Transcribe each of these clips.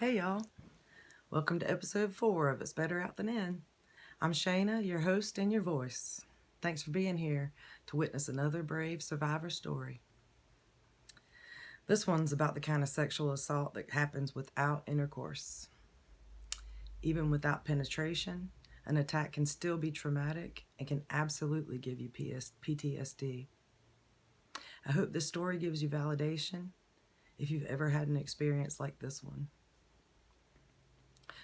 Hey y'all, welcome to episode 4 of It's Better Out Than In. I'm Shayna, your host and your voice. Thanks for being here to witness another brave survivor story. This one's about the kind of sexual assault that happens without intercourse. Even without penetration, an attack can still be traumatic and can absolutely give you PTSD. I hope this story gives you validation if you've ever had an experience like this one.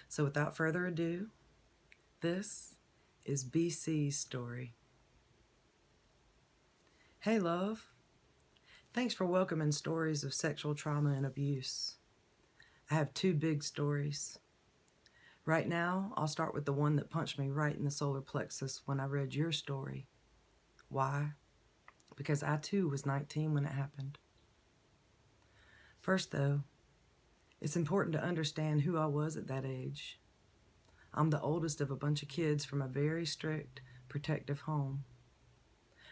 So without further ado, this is BC's story. Hey love, thanks for welcoming stories of sexual trauma and abuse. I have 2 big stories. Right now, I'll start with the one that punched me right in the solar plexus when I read your story. Why? Because I too was 19 when it happened. First though, it's important to understand who I was at that age. I'm the oldest of a bunch of kids from a very strict, protective home.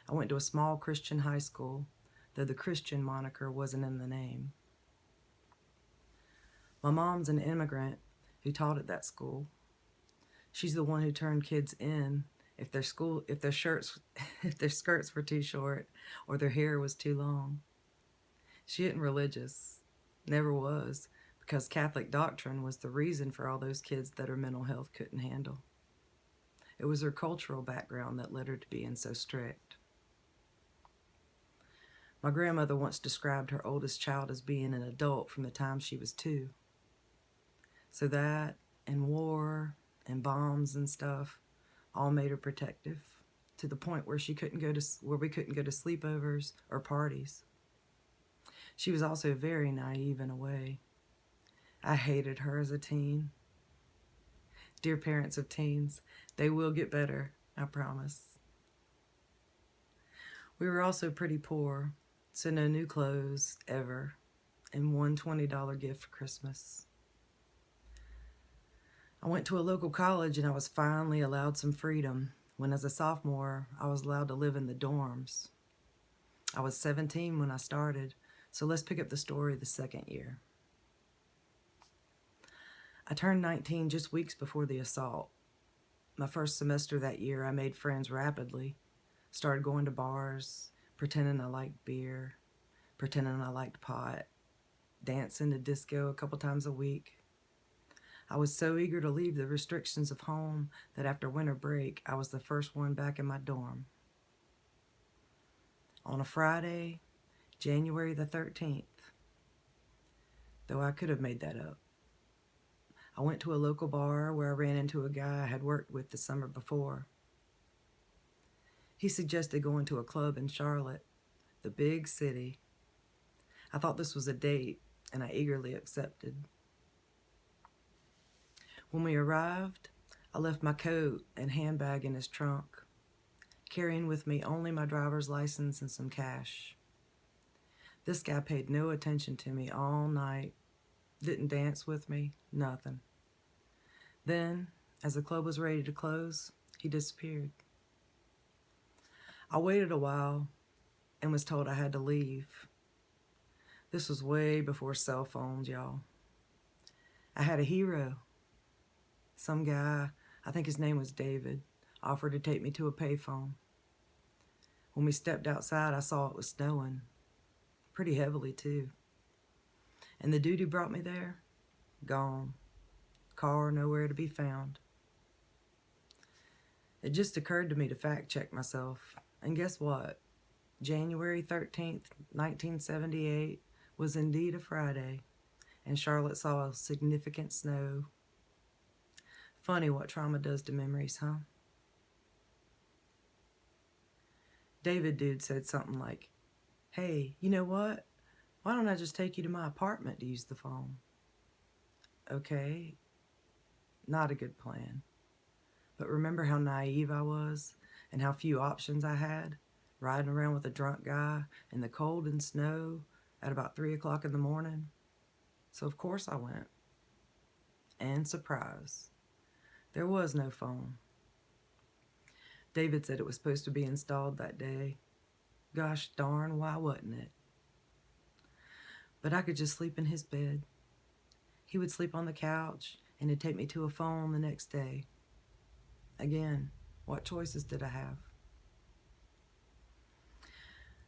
I went to a small Christian high school, though the Christian moniker wasn't in the name. My mom's an immigrant who taught at that school. She's the one who turned kids in if their skirts were too short or their hair was too long. She isn't religious, never was, because Catholic doctrine was the reason for all those kids that her mental health couldn't handle. It was her cultural background that led her to being so strict. My grandmother once described her oldest child as being an adult from the time she was 2. So that, and war, and bombs and stuff, all made her protective, to the point where we couldn't go to sleepovers or parties. She was also very naive in a way. I hated her as a teen. Dear parents of teens, they will get better, I promise. We were also pretty poor, so no new clothes, ever, and one $20 gift for Christmas. I went to a local college and I was finally allowed some freedom when, as a sophomore, I was allowed to live in the dorms. I was 17 when I started, so let's pick up the story the second year. I turned 19 just weeks before the assault. My first semester that year, I made friends rapidly, started going to bars, pretending I liked beer, pretending I liked pot, dancing to disco a couple times a week. I was so eager to leave the restrictions of home that after winter break, I was the first one back in my dorm. On a Friday, January the 13th, though I could have made that up, I went to a local bar where I ran into a guy I had worked with the summer before. He suggested going to a club in Charlotte, the big city. I thought this was a date, and I eagerly accepted. When we arrived, I left my coat and handbag in his trunk, carrying with me only my driver's license and some cash. This guy paid no attention to me all night, didn't dance with me, nothing. Then, as the club was ready to close, he disappeared. I waited a while and was told I had to leave. This was way before cell phones, y'all. I had a hero. Some guy, I think his name was David, offered to take me to a payphone. When we stepped outside, I saw it was snowing, pretty heavily too. And the dude who brought me there, gone. Car nowhere to be found. It just occurred to me to fact check myself, and guess what? January 13th, 1978 was indeed a Friday, and Charlotte saw significant snow. Funny what trauma does to memories, huh? David dude said something like, "Hey, you know what? Why don't I just take you to my apartment to use the phone?" Okay, not a good plan. But remember how naive I was and how few options I had, riding around with a drunk guy in the cold and snow at about 3 o'clock in the morning? So of course I went. And surprise, there was no phone. David said it was supposed to be installed that day. Gosh darn, why wasn't it? But I could just sleep in his bed. He would sleep on the couch and he'd take me to a phone the next day. Again, what choices did I have?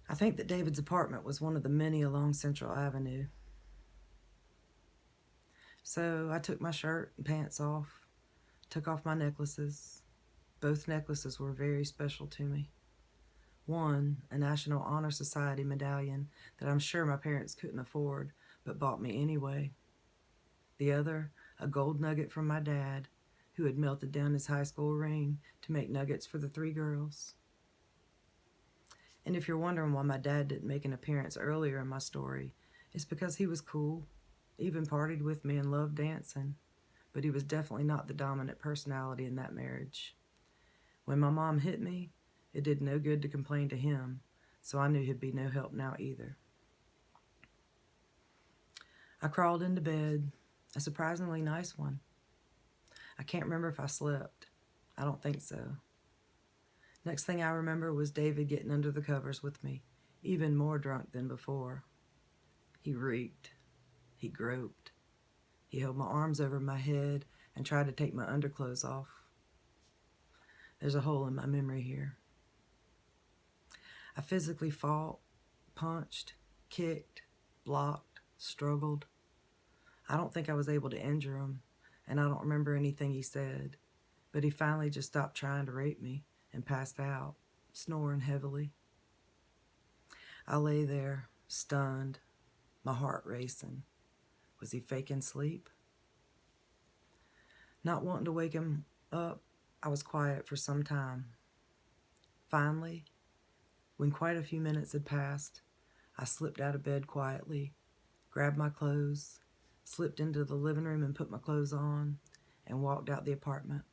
I think that David's apartment was one of the many along Central Avenue. So I took my shirt and pants off, took off my necklaces. Both necklaces were very special to me. One, a National Honor Society medallion that I'm sure my parents couldn't afford, but bought me anyway. The other, a gold nugget from my dad, who had melted down his high school ring to make nuggets for the 3 girls. And if you're wondering why my dad didn't make an appearance earlier in my story, it's because he was cool, even partied with me and loved dancing, but he was definitely not the dominant personality in that marriage. When my mom hit me, it did no good to complain to him, so I knew he'd be no help now either. I crawled into bed, a surprisingly nice one. I can't remember if I slept. I don't think so. Next thing I remember was David getting under the covers with me, even more drunk than before. He reeked. He groped. He held my arms over my head and tried to take my underclothes off. There's a hole in my memory here. I physically fought, punched, kicked, blocked, struggled. I don't think I was able to injure him, and I don't remember anything he said, but he finally just stopped trying to rape me and passed out, snoring heavily. I lay there, stunned, my heart racing. Was he faking sleep? Not wanting to wake him up, I was quiet for some time. Finally, when quite a few minutes had passed, I slipped out of bed quietly, grabbed my clothes, slipped into the living room and put my clothes on, and walked out the apartment.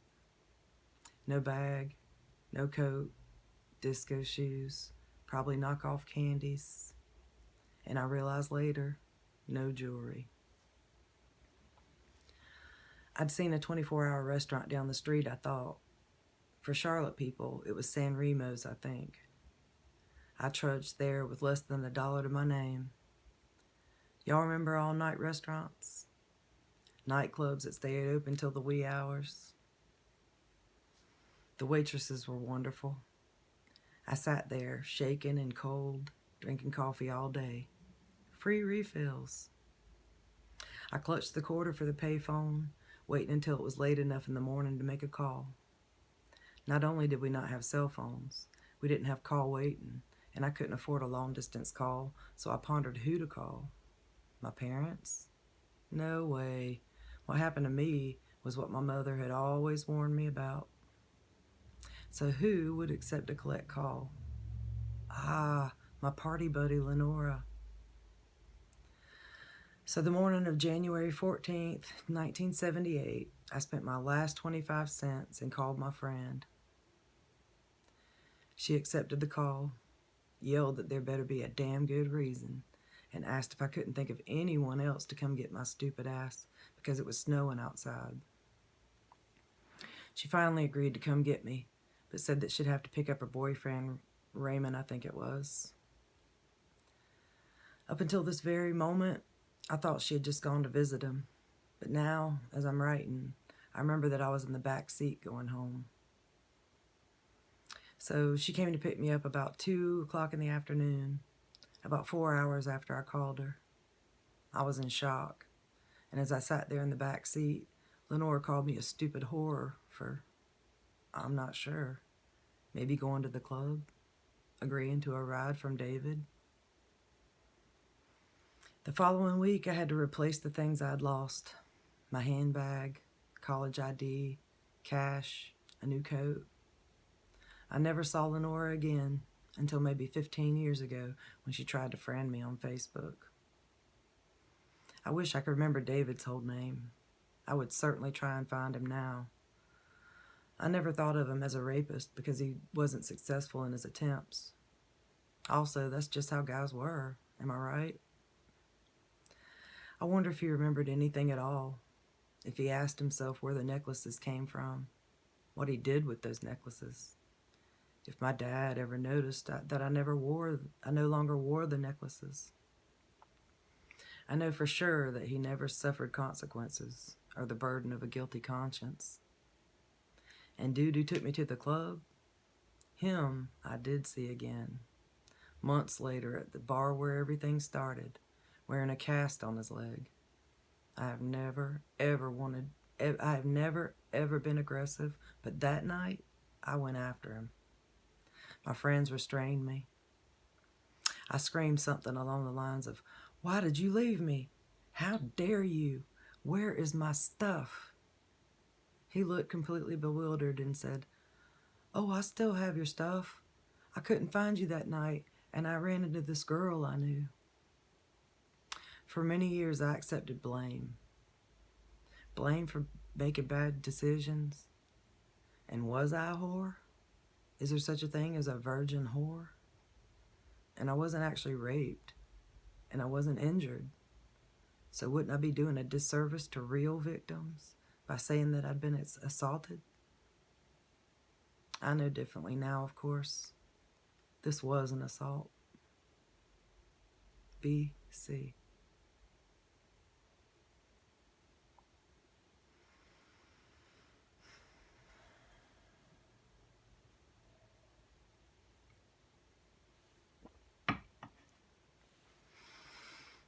No bag, no coat, disco shoes, probably knockoff candies, and I realized later, no jewelry. I'd seen a 24-hour restaurant down the street, I thought. For Charlotte people, it was San Remo's, I think. I trudged there with less than $1 to my name. Y'all remember all-night restaurants? Nightclubs that stayed open till the wee hours? The waitresses were wonderful. I sat there, shaken and cold, drinking coffee all day. Free refills. I clutched the quarter for the payphone, waiting until it was late enough in the morning to make a call. Not only did we not have cell phones, we didn't have call waiting, and I couldn't afford a long-distance call, so I pondered who to call. My parents? No way. What happened to me was what my mother had always warned me about. So who would accept a collect call? My party buddy, Lenora. So the morning of January 14th, 1978, I spent my last 25 cents and called my friend. She accepted the call, yelled that there better be a damn good reason, and asked if I couldn't think of anyone else to come get my stupid ass because it was snowing outside. She finally agreed to come get me, but said that she'd have to pick up her boyfriend, Raymond, I think it was. Up until this very moment, I thought she had just gone to visit him, but now, as I'm writing, I remember that I was in the back seat going home. So she came to pick me up about 2 o'clock in the afternoon, about 4 hours after I called her. I was in shock, and as I sat there in the back seat, Lenore called me a stupid whore for, I'm not sure, maybe going to the club, agreeing to a ride from David. The following week, I had to replace the things I'd lost. My handbag, college ID, cash, a new coat. I never saw Lenora again until maybe 15 years ago when she tried to friend me on Facebook. I wish I could remember David's whole name. I would certainly try and find him now. I never thought of him as a rapist because he wasn't successful in his attempts. Also, that's just how guys were, am I right? I wonder if he remembered anything at all, if he asked himself where the necklaces came from, what he did with those necklaces, if my dad ever noticed that I no longer wore the necklaces. I know for sure that he never suffered consequences or the burden of a guilty conscience. And dude who took me to the club, him I did see again, months later at the bar where everything started, wearing a cast on his leg. I have never, ever been aggressive, but that night, I went after him. My friends restrained me. I screamed something along the lines of, "Why did you leave me? How dare you? Where is my stuff?" He looked completely bewildered and said, "Oh, I still have your stuff. I couldn't find you that night, and I ran into this girl I knew." For many years, I accepted blame. Blame for making bad decisions. And was I a whore? Is there such a thing as a virgin whore? And I wasn't actually raped, and I wasn't injured. So wouldn't I be doing a disservice to real victims by saying that I'd been assaulted? I know differently now, of course. This was an assault. BC.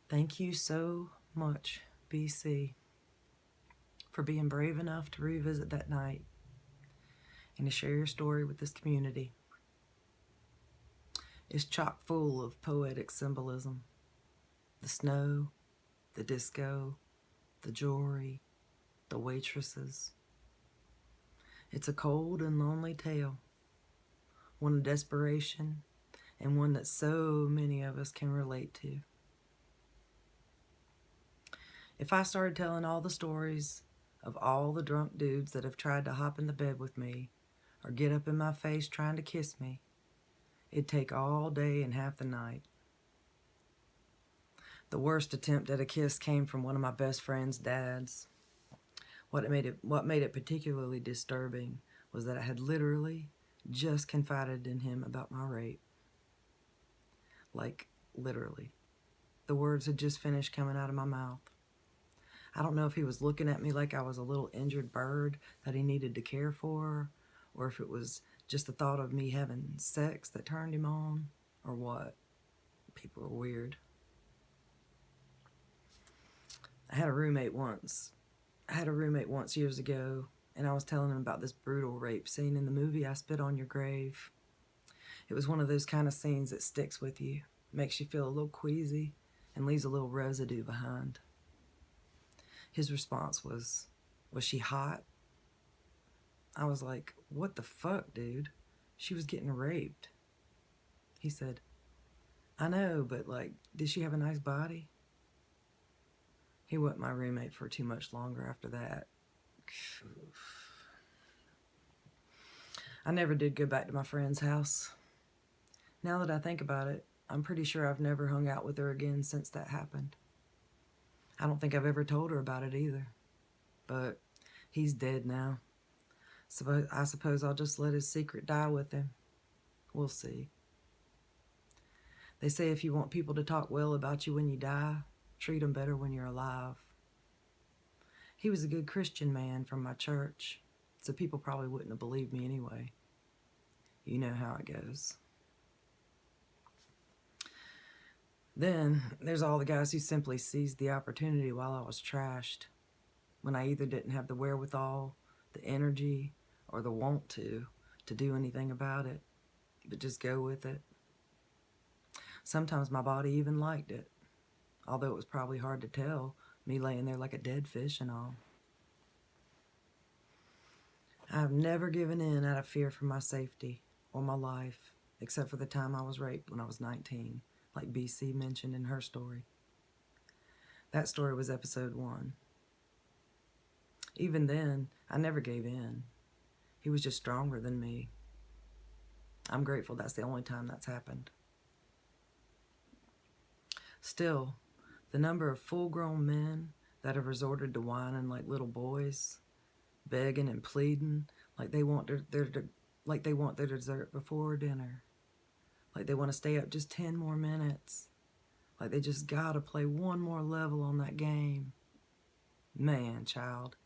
Thank you so much, BC, for being brave enough to revisit that night and to share your story with this community. It's chock full of poetic symbolism. The snow, the disco, the jewelry, the waitresses. It's a cold and lonely tale, one of desperation and one that so many of us can relate to. If I started telling all the stories of all the drunk dudes that have tried to hop in the bed with me or get up in my face trying to kiss me, it'd take all day and half the night. The worst attempt at a kiss came from one of my best friend's dads. What made it particularly disturbing was that I had literally just confided in him about my rape. Like, literally. The words had just finished coming out of my mouth. I don't know if he was looking at me like I was a little injured bird that he needed to care for, or if it was just the thought of me having sex that turned him on, or what. People are weird. I had a roommate once years ago, and I was telling him about this brutal rape scene in the movie I Spit on Your Grave. It was one of those kind of scenes that sticks with you, makes you feel a little queasy, and leaves a little residue behind. His response was she hot? I was like, what the fuck, dude? She was getting raped. He said, I know, but like, did she have a nice body? He wasn't my roommate for too much longer after that. I never did go back to my friend's house. Now that I think about it, I'm pretty sure I've never hung out with her again since that happened. I don't think I've ever told her about it either. But he's dead now. So I suppose I'll just let his secret die with him. We'll see. They say if you want people to talk well about you when you die, treat them better when you're alive. He was a good Christian man from my church, so people probably wouldn't have believed me anyway. You know how it goes. Then there's all the guys who simply seized the opportunity while I was trashed, when I either didn't have the wherewithal, the energy, or the want to do anything about it, but just go with it. Sometimes my body even liked it, although it was probably hard to tell, me laying there like a dead fish and all. I've never given in out of fear for my safety or my life, except for the time I was raped when I was 19, like BC mentioned in her story. That story was episode 1. Even then, I never gave in. He was just stronger than me. I'm grateful that's the only time that's happened. Still, the number of full-grown men that have resorted to whining like little boys, begging and pleading like they want their dessert before dinner, like they want to stay up just 10 more minutes, Like they just gotta play one more level on that game. Man child.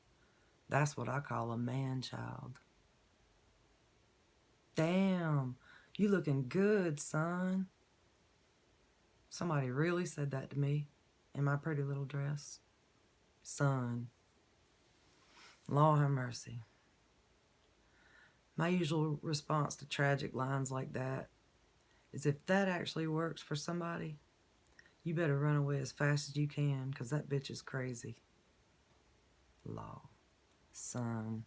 That's what I call a man child. Damn, you looking good, son. Somebody really said that to me in my pretty little dress. Son. Lord have mercy. My usual response to tragic lines like that is if that actually works for somebody, you better run away as fast as you can, because that bitch is crazy. Law. Son.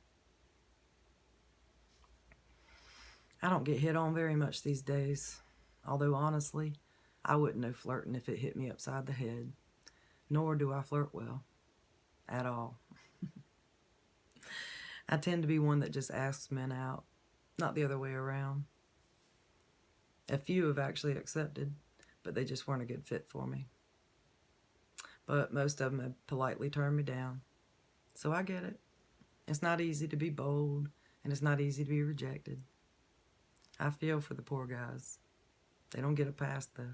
I don't get hit on very much these days. Although, honestly, I wouldn't know flirting if it hit me upside the head. Nor do I flirt well. At all. I tend to be one that just asks men out. Not the other way around. A few have actually accepted, but they just weren't a good fit for me. But most of them have politely turned me down. So I get it. It's not easy to be bold, and it's not easy to be rejected. I feel for the poor guys. They don't get a pass, though.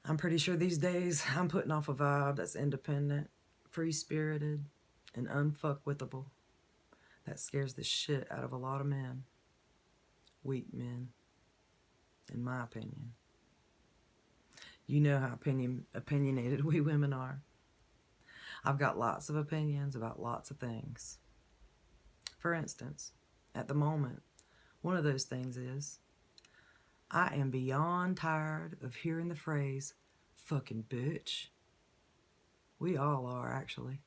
I'm pretty sure these days I'm putting off a vibe that's independent, free-spirited, and unfuckwithable. That scares the shit out of a lot of men. Weak men, in my opinion. You know how opinionated we women are. I've got lots of opinions about lots of things. For instance, at the moment, one of those things is, I am beyond tired of hearing the phrase, fucking bitch. We all are, actually.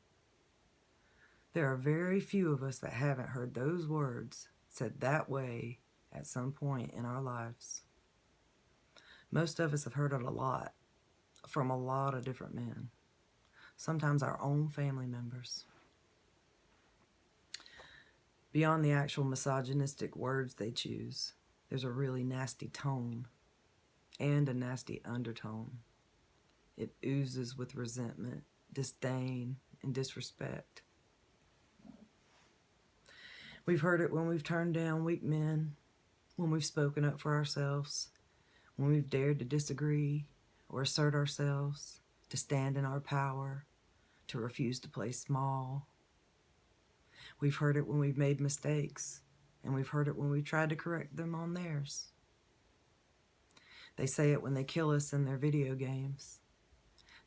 There are very few of us that haven't heard those words said that way at some point in our lives. Most of us have heard it a lot, from a lot of different men. Sometimes our own family members. Beyond the actual misogynistic words they choose, there's a really nasty tone and a nasty undertone. It oozes with resentment, disdain, and disrespect. We've heard it when we've turned down weak men, when we've spoken up for ourselves, when we've dared to disagree or assert ourselves, to stand in our power, to refuse to play small. We've heard it when we've made mistakes, and we've heard it when we've tried to correct them on theirs. They say it when they kill us in their video games.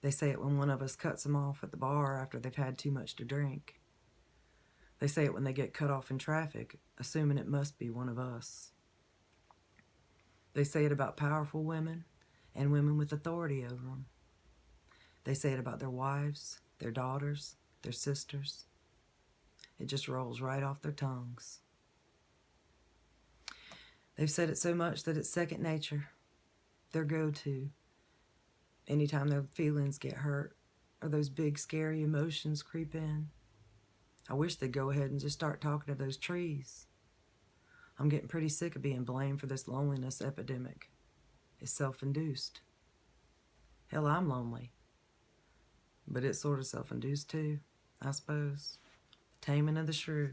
They say it when one of us cuts them off at the bar after they've had too much to drink. They say it when they get cut off in traffic, assuming it must be one of us. They say it about powerful women and women with authority over them. They say it about their wives, their daughters, their sisters. It just rolls right off their tongues. They've said it so much that it's second nature, their go-to. Anytime their feelings get hurt or those big scary emotions creep in, I wish they'd go ahead and just start talking to those trees. I'm getting pretty sick of being blamed for this loneliness epidemic. It's self-induced. Hell, I'm lonely. But it's sort of self-induced too, I suppose. Taming of the shrew.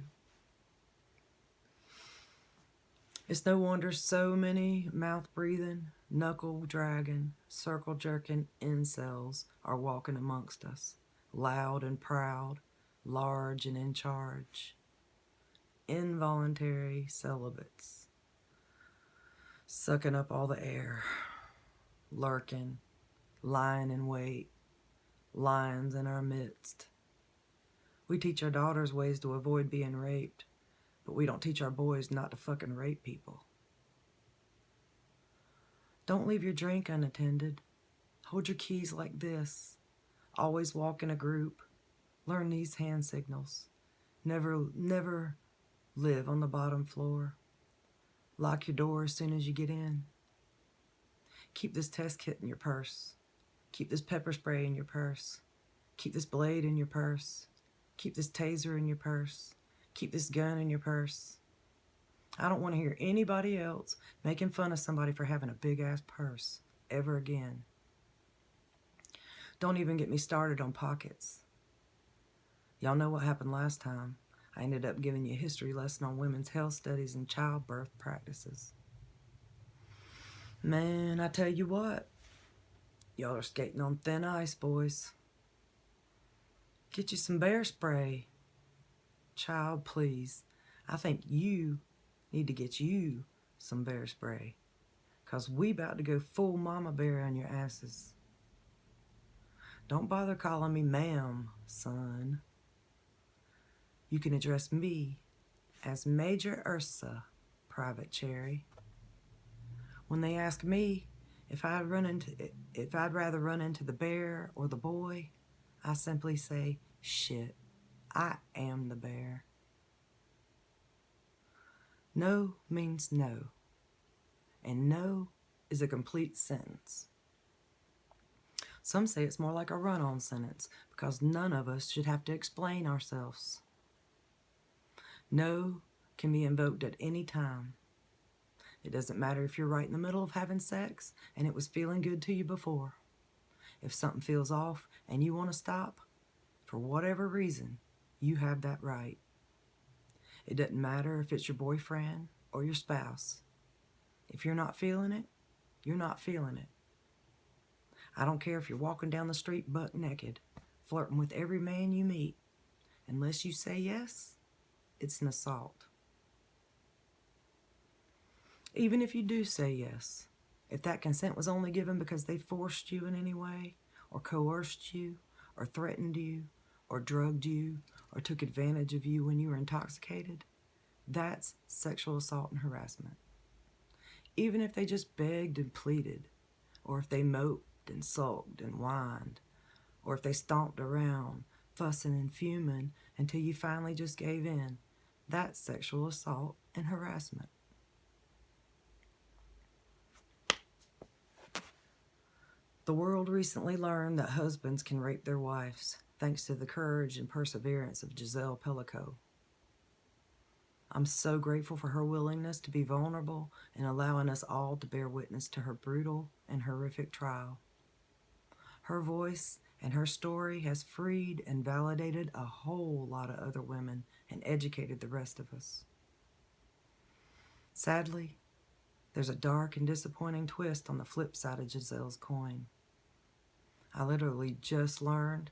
It's no wonder so many mouth-breathing, knuckle-dragging, circle-jerking incels are walking amongst us, loud and proud, large and in charge. Involuntary celibates, sucking up all the air, lurking, lying in wait, lions in our midst. We teach our daughters ways to avoid being raped, but we don't teach our boys not to fucking rape people. Don't leave your drink unattended. Hold your keys like this. Always walk in a group. Learn these hand signals. Never live on the bottom floor. Lock your door as soon as you get in. Keep this test kit in your purse. Keep this pepper spray in your purse. Keep this blade in your purse. Keep this taser in your purse. Keep this gun in your purse. I don't want to hear anybody else making fun of somebody for having a big-ass purse ever again. Don't even get me started on pockets. Y'all know what happened last time. I ended up giving you a history lesson on women's health studies and childbirth practices. Man, I tell you what, y'all are skating on thin ice, boys. Get you some bear spray. Child, please. I think you need to get you some bear spray. 'Cause we about to go full mama bear on your asses. Don't bother calling me ma'am, son. You can address me as Major Ursa, Private Cherry. When they ask me if I'd rather run into the bear or the boy, I simply say, shit, I am the bear. No means no, and no is a complete sentence. Some say it's more like a run-on sentence because none of us should have to explain ourselves. No can be invoked at any time. It doesn't matter if you're right in the middle of having sex and it was feeling good to you before. If something feels off and you want to stop, for whatever reason, you have that right. It doesn't matter if it's your boyfriend or your spouse. If you're not feeling it, you're not feeling it. I don't care if you're walking down the street buck naked, flirting with every man you meet. Unless you say yes, it's an assault. Even if you do say yes, if that consent was only given because they forced you in any way, or coerced you, or threatened you, or drugged you, or took advantage of you when you were intoxicated, that's sexual assault and harassment. Even if they just begged and pleaded, or if they moped and sulked and whined, or if they stomped around, fussing and fuming until you finally just gave in, that's sexual assault and harassment. The world recently learned that husbands can rape their wives, thanks to the courage and perseverance of Giselle Pellico. I'm so grateful for her willingness to be vulnerable and allowing us all to bear witness to her brutal and horrific trial. Her voice and her story has freed and validated a whole lot of other women and educated the rest of us. Sadly, there's a dark and disappointing twist on the flip side of Giselle's coin. I literally just learned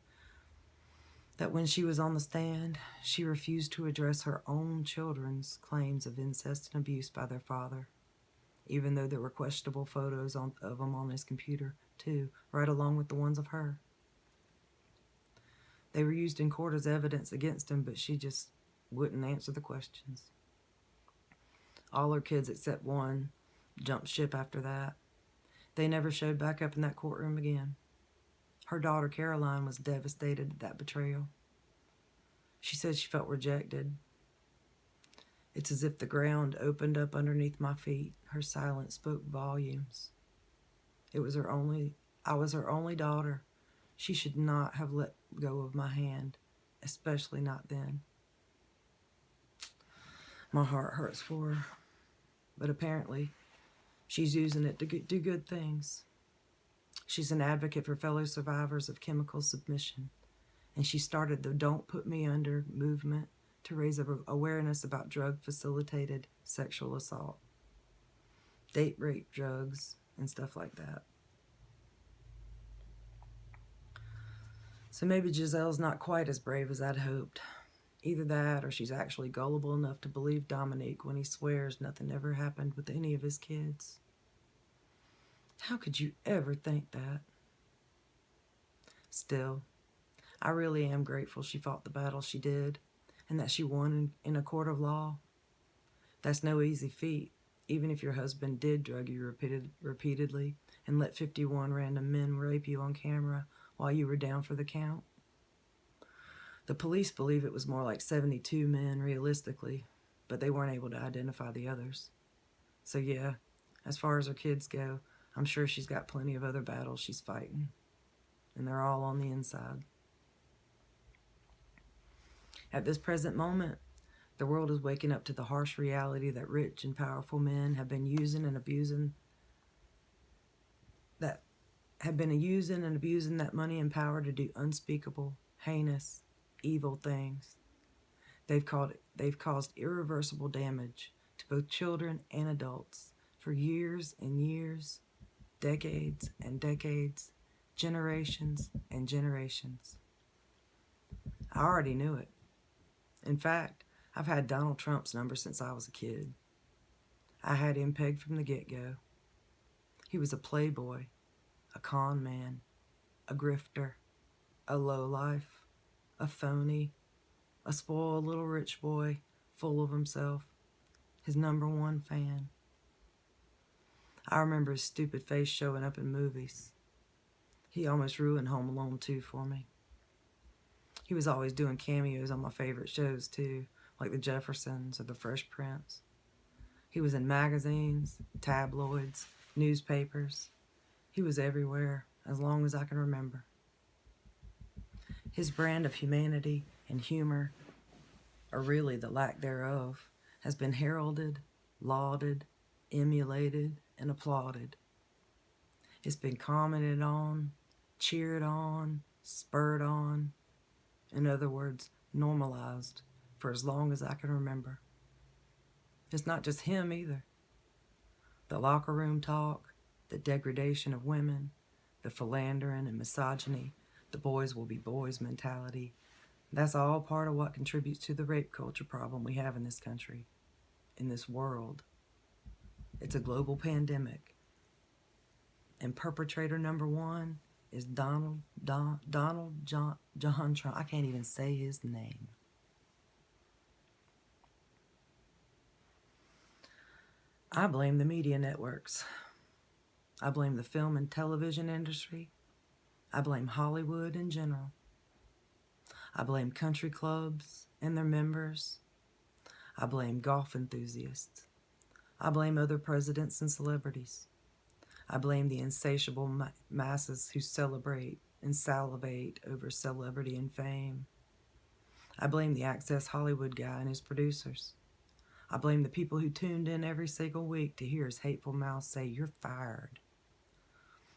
that when she was on the stand, she refused to address her own children's claims of incest and abuse by their father, even though there were questionable photos of them on his computer, too, right along with the ones of her. They were used in court as evidence against him, but she just wouldn't answer the questions. All her kids except one jumped ship after that. They never showed back up in that courtroom again. Her daughter, Caroline, was devastated at that betrayal. She said she felt rejected. It's as if the ground opened up underneath my feet. Her silence spoke volumes. I was her only daughter. She should not have let go of my hand, especially not then. My heart hurts for her, but apparently she's using it to do good things. She's an advocate for fellow survivors of chemical submission, and she started the Don't Put Me Under movement to raise awareness about drug-facilitated sexual assault, date rape drugs, and stuff like that. So maybe Giselle's not quite as brave as I'd hoped. Either that, or she's actually gullible enough to believe Dominique when he swears nothing ever happened with any of his kids. How could you ever think that? Still, I really am grateful she fought the battle she did, and that she won in a court of law. That's no easy feat, even if your husband did drug you repeatedly and let 51 random men rape you on camera while you were down for the count. The police believe it was more like 72 men realistically, but they weren't able to identify the others. So yeah, as far as her kids go, I'm sure she's got plenty of other battles she's fighting, and they're all on the inside. At this present moment, the world is waking up to the harsh reality that rich and powerful men have been using and abusing that money and power to do unspeakable, heinous, evil things. They've caused irreversible damage to both children and adults, for years and years, decades and decades, generations and generations. I already knew it. In fact, I've had Donald Trump's number since I was a kid. I had him pegged from the get-go. He was a playboy, a con man, a grifter, a lowlife, a phony, a spoiled little rich boy, full of himself, his number one fan. I remember his stupid face showing up in movies. He almost ruined Home Alone 2 for me. He was always doing cameos on my favorite shows too, like The Jeffersons or The Fresh Prince. He was in magazines, tabloids, newspapers. He was everywhere, as long as I can remember. His brand of humanity and humor, or really the lack thereof, has been heralded, lauded, emulated, and applauded. It's been commented on, cheered on, spurred on, in other words, normalized for as long as I can remember. It's not just him either. The locker room talk, the degradation of women, the philandering and misogyny, the boys will be boys mentality, that's all part of what contributes to the rape culture problem we have in this country, in this world. It's a global pandemic. And perpetrator number one is Donald John Trump. I can't even say his name. I blame the media networks. I blame the film and television industry. I blame Hollywood in general. I blame country clubs and their members. I blame golf enthusiasts. I blame other presidents and celebrities. I blame the insatiable masses who celebrate and salivate over celebrity and fame. I blame the Access Hollywood guy and his producers. I blame the people who tuned in every single week to hear his hateful mouth say, "You're fired."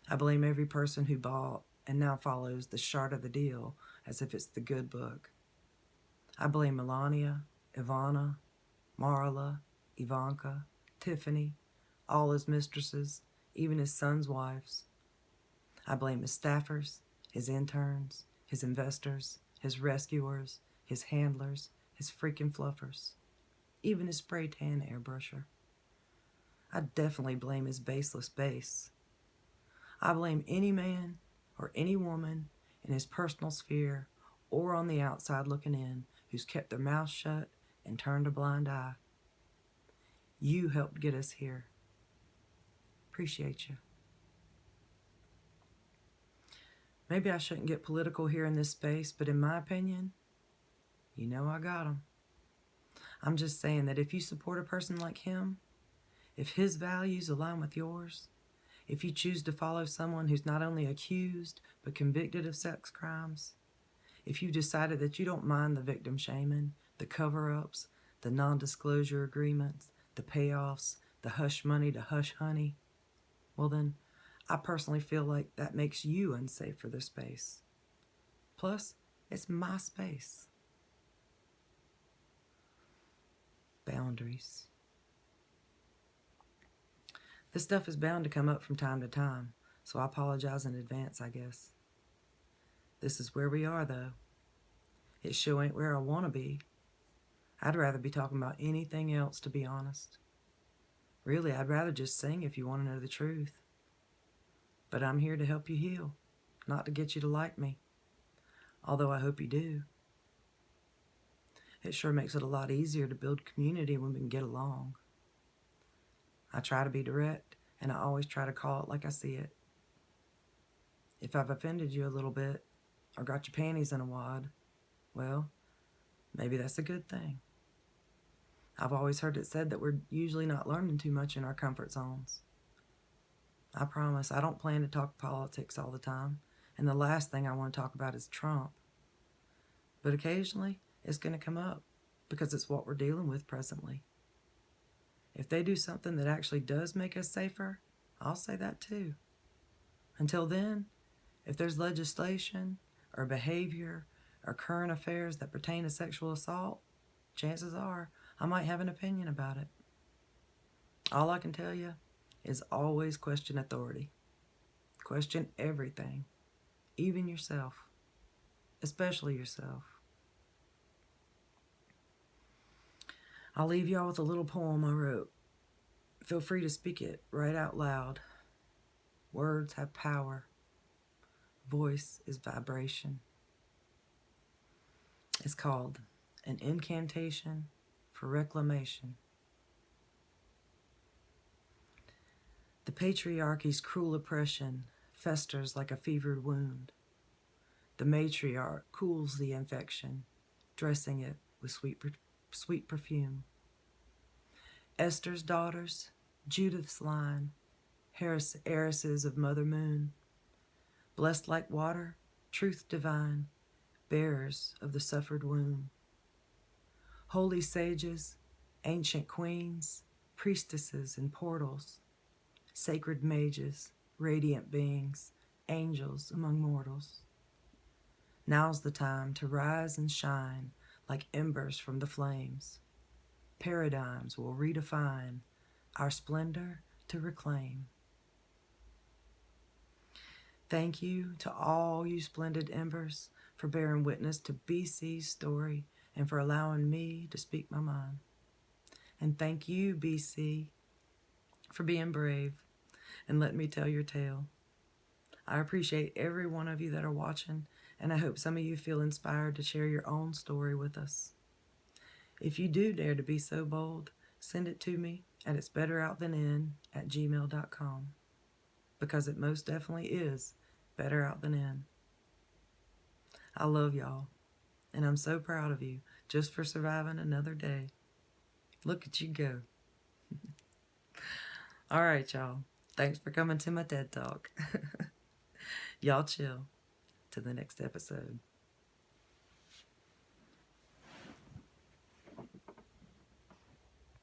I blame every person who bought and now follows the shart of the deal as if it's the good book. I blame Melania, Ivana, Marla, Ivanka, Tiffany, all his mistresses, even his son's wives. I blame his staffers, his interns, his investors, his rescuers, his handlers, his freaking fluffers, even his spray tan airbrusher. I definitely blame his baseless base. I blame any man or any woman in his personal sphere or on the outside looking in who's kept their mouth shut and turned a blind eye. You helped get us here. Appreciate you. Maybe I shouldn't get political here in this space, but in my opinion, you know I got 'em. I'm just saying that if you support a person like him, if his values align with yours, if you choose to follow someone who's not only accused but convicted of sex crimes, if you decided that you don't mind the victim shaming, the cover-ups, the non-disclosure agreements, the payoffs, the hush money to hush honey, well then, I personally feel like that makes you unsafe for this space. Plus, it's my space. Boundaries. This stuff is bound to come up from time to time, so I apologize in advance, I guess. This is where we are, though. It sure ain't where I want to be. I'd rather be talking about anything else, to be honest. Really, I'd rather just sing if you want to know the truth. But I'm here to help you heal, not to get you to like me, although I hope you do. It sure makes it a lot easier to build community when we can get along. I try to be direct, and I always try to call it like I see it. If I've offended you a little bit, or got your panties in a wad, well, maybe that's a good thing. I've always heard it said that we're usually not learning too much in our comfort zones. I promise I don't plan to talk politics all the time, and the last thing I want to talk about is Trump. But occasionally, it's going to come up, because it's what we're dealing with presently. If they do something that actually does make us safer, I'll say that too. Until then, if there's legislation or behavior or current affairs that pertain to sexual assault, chances are I might have an opinion about it. All I can tell you is always question authority. Question everything, even yourself, especially yourself. I'll leave y'all with a little poem I wrote. Feel free to speak it right out loud. Words have power. Voice is vibration. It's called An Incantation for Reclamation. The patriarchy's cruel oppression festers like a fevered wound. The matriarch cools the infection, dressing it with sweet perfume. Esther's daughters, Judith's line, heiresses of Mother Moon, blessed like water, truth divine, bearers of the suffered womb. Holy sages, ancient queens, priestesses in portals, sacred mages, radiant beings, angels among mortals. Now's the time to rise and shine like embers from the flames. Paradigms will redefine our splendor to reclaim. Thank you to all you splendid embers for bearing witness to BC's story and for allowing me to speak my mind. And thank you, BC, for being brave and letting me tell your tale. I appreciate every one of you that are watching, and I hope some of you feel inspired to share your own story with us. If you do dare to be so bold, send it to me at ItsBetterOutThanIn@gmail.com, because it most definitely is better out than in. I love y'all, and I'm so proud of you just for surviving another day. Look at you go. All right, y'all. Thanks for coming to my TED Talk. Y'all chill. To the next episode.